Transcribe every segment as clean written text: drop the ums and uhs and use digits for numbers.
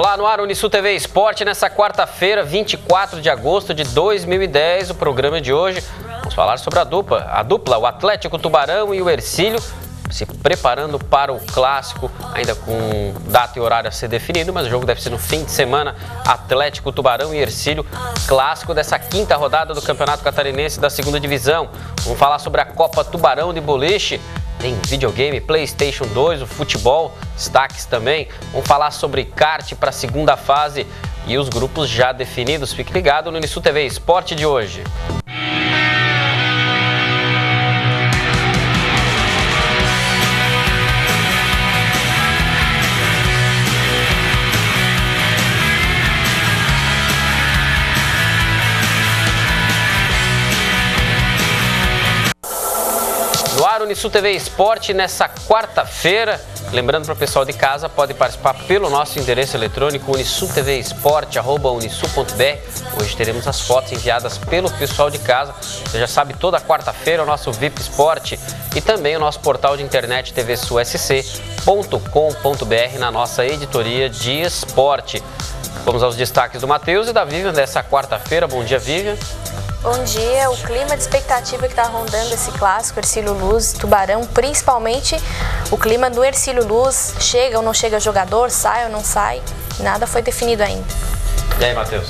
Olá, no ar Unisul TV Esporte, nessa quarta-feira, 24 de agosto de 2010, o programa de hoje, vamos falar sobre a dupla, o Atlético Tubarão e o Hercílio, se preparando para o clássico, ainda com data e horário a ser definido, mas o jogo deve ser no fim de semana. Atlético Tubarão e Hercílio, clássico dessa quinta rodada do Campeonato Catarinense da segunda divisão. Vamos falar sobre a Copa Tubarão de Boliche. Tem videogame, PlayStation 2, o futebol, destaques também. Vamos falar sobre kart para a segunda fase e os grupos já definidos. Fique ligado no Unisul TV Esporte de hoje. No ar, Unisul TV Esporte, nessa quarta-feira. Lembrando para o pessoal de casa, pode participar pelo nosso endereço eletrônico unisultvesport@unisul.br. Hoje teremos as fotos enviadas pelo pessoal de casa. Você já sabe, toda quarta-feira o nosso VIP Esporte e também o nosso portal de internet tvsulsc.com.br na nossa editoria de esporte. Vamos aos destaques do Matheus e da Vivian dessa quarta-feira. Bom dia, Vivian. Bom dia. O clima de expectativa que está rondando esse clássico, Hercílio Luz, Tubarão, principalmente o clima do Hercílio Luz, chega ou não chega jogador, sai ou não sai, nada foi definido ainda. E aí, Matheus?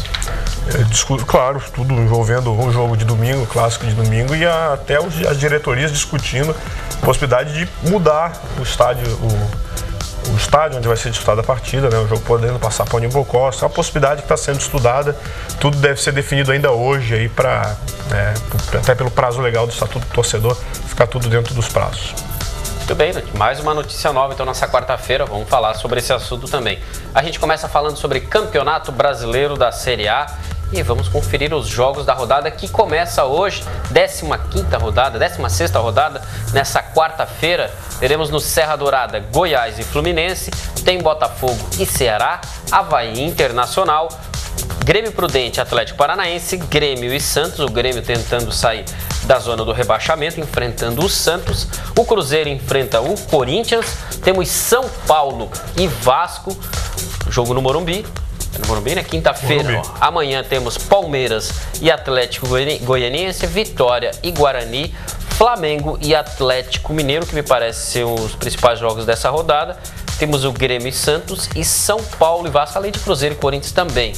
Claro, tudo envolvendo o jogo de domingo, o clássico de domingo, e até as diretorias discutindo a possibilidade de mudar o estádio onde vai ser disputada a partida, né? O jogo podendo passar para o Nimbocó, é uma possibilidade que está sendo estudada. Tudo deve ser definido ainda hoje, aí até pelo prazo legal do Estatuto do Torcedor, ficar tudo dentro dos prazos. Muito bem, mais uma notícia nova, então nessa quarta-feira vamos falar sobre esse assunto também. A gente começa falando sobre Campeonato Brasileiro da Série A e vamos conferir os jogos da rodada que começa hoje, 16ª rodada, nessa quarta-feira. Teremos no Serra Dourada, Goiás e Fluminense, tem Botafogo e Ceará, Avaí Internacional, Grêmio Prudente, Atlético Paranaense, Grêmio e Santos, o Grêmio tentando sair da zona do rebaixamento, enfrentando o Santos, o Cruzeiro enfrenta o Corinthians, temos São Paulo e Vasco, jogo no Morumbi. No Morumbi, né? Quinta-feira, amanhã temos Palmeiras e Atlético Goianiense, Vitória e Guarani, Flamengo e Atlético Mineiro, que me parece ser os principais jogos dessa rodada. Temos o Grêmio e Santos e São Paulo e Vasco, além de Cruzeiro e Corinthians também.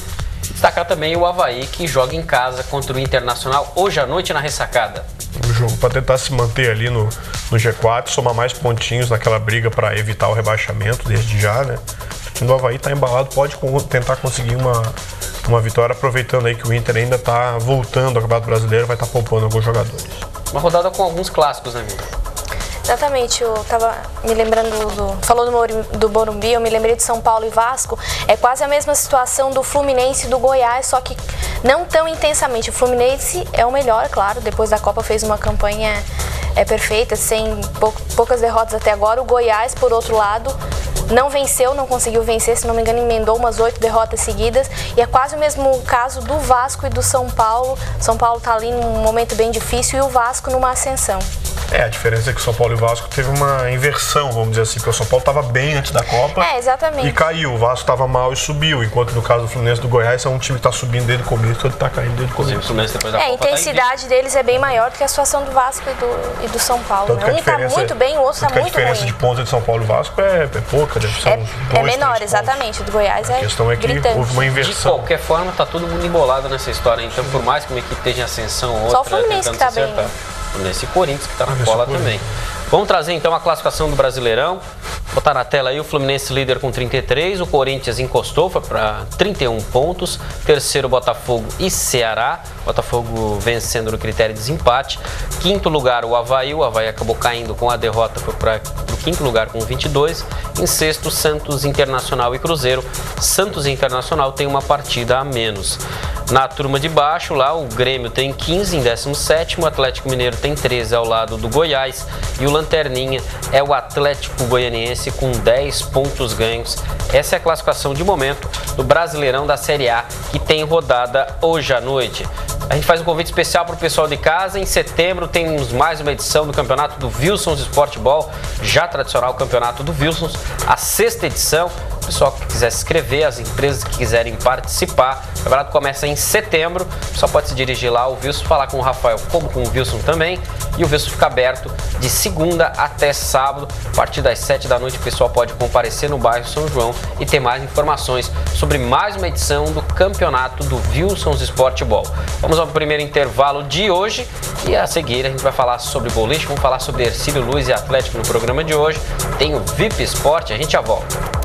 Destacar também o Avaí, que joga em casa contra o Internacional hoje à noite na Ressacada. O jogo para tentar se manter ali no G4, somar mais pontinhos naquela briga para evitar o rebaixamento desde já, né? O time do Avaí está embalado, pode tentar conseguir uma vitória, aproveitando aí que o Inter ainda está voltando ao Campeonato Brasileiro, vai estar poupando alguns jogadores. Uma rodada com alguns clássicos, né, amigo? Exatamente, eu estava me lembrando, falou do Morumbi, eu me lembrei de São Paulo e Vasco, é quase a mesma situação do Fluminense e do Goiás, só que não tão intensamente. O Fluminense é o melhor, claro, depois da Copa fez uma campanha perfeita, sem poucas derrotas até agora. O Goiás, por outro lado, não conseguiu vencer, se não me engano, emendou umas 8 derrotas seguidas, e é quase o mesmo caso do Vasco e do São Paulo. São Paulo está ali num momento bem difícil e o Vasco numa ascensão. A diferença é que o São Paulo e o Vasco teve uma inversão, vamos dizer assim, porque o São Paulo estava bem antes da Copa e caiu, o Vasco estava mal e subiu, enquanto no caso do Fluminense do Goiás é um time que está subindo desde o começo, ele está caindo desde o começo. A intensidade deles é bem maior do que a situação do Vasco e do São Paulo. Né? Um está muito bem, o outro está muito ruim. A diferença de pontos de São Paulo e Vasco é pouca, deve ser é menor, exatamente, do Goiás a questão é que houve uma inversão. De qualquer forma, está todo mundo embolado nessa história, então por mais que uma equipe esteja em ascensão ou outra, só o Fluminense que está bem. Nesse Corinthians que está na cola também. Vamos trazer então a classificação do Brasileirão. Vou botar na tela aí o Fluminense líder com 33, o Corinthians encostou, foi para 31 pontos. Terceiro, Botafogo e Ceará. Botafogo vencendo no critério de desempate. Quinto lugar, o Avaí acabou caindo com a derrota, foi para o quinto lugar com 22. Em sexto, Santos, Internacional e Cruzeiro. Santos e Internacional tem uma partida a menos. Na turma de baixo, lá o Grêmio tem 15 em 17º, o Atlético Mineiro tem 13 ao lado do Goiás e o lanterninha é o Atlético Goianiense com 10 pontos ganhos. Essa é a classificação de momento do Brasileirão da Série A, que tem rodada hoje à noite. A gente faz um convite especial para o pessoal de casa. Em setembro temos mais uma edição do campeonato do Wilsons Esporte Ball, já tradicional campeonato do Wilsons, a 6ª edição. pessoal que quiser se inscrever, as empresas que quiserem participar. O campeonato começa em setembro, só pode se dirigir lá ao Wilson, falar com o Rafael como com o Wilson também. E o Wilson fica aberto de segunda até sábado. A partir das 7 da noite o pessoal pode comparecer no bairro São João e ter mais informações sobre mais uma edição do campeonato do Wilson's Sportball. Vamos ao primeiro intervalo de hoje e a seguir a gente vai falar sobre boliche, vamos falar sobre Ercílio Luz e Atlético no programa de hoje. Tem o VIP Esporte, a gente já volta.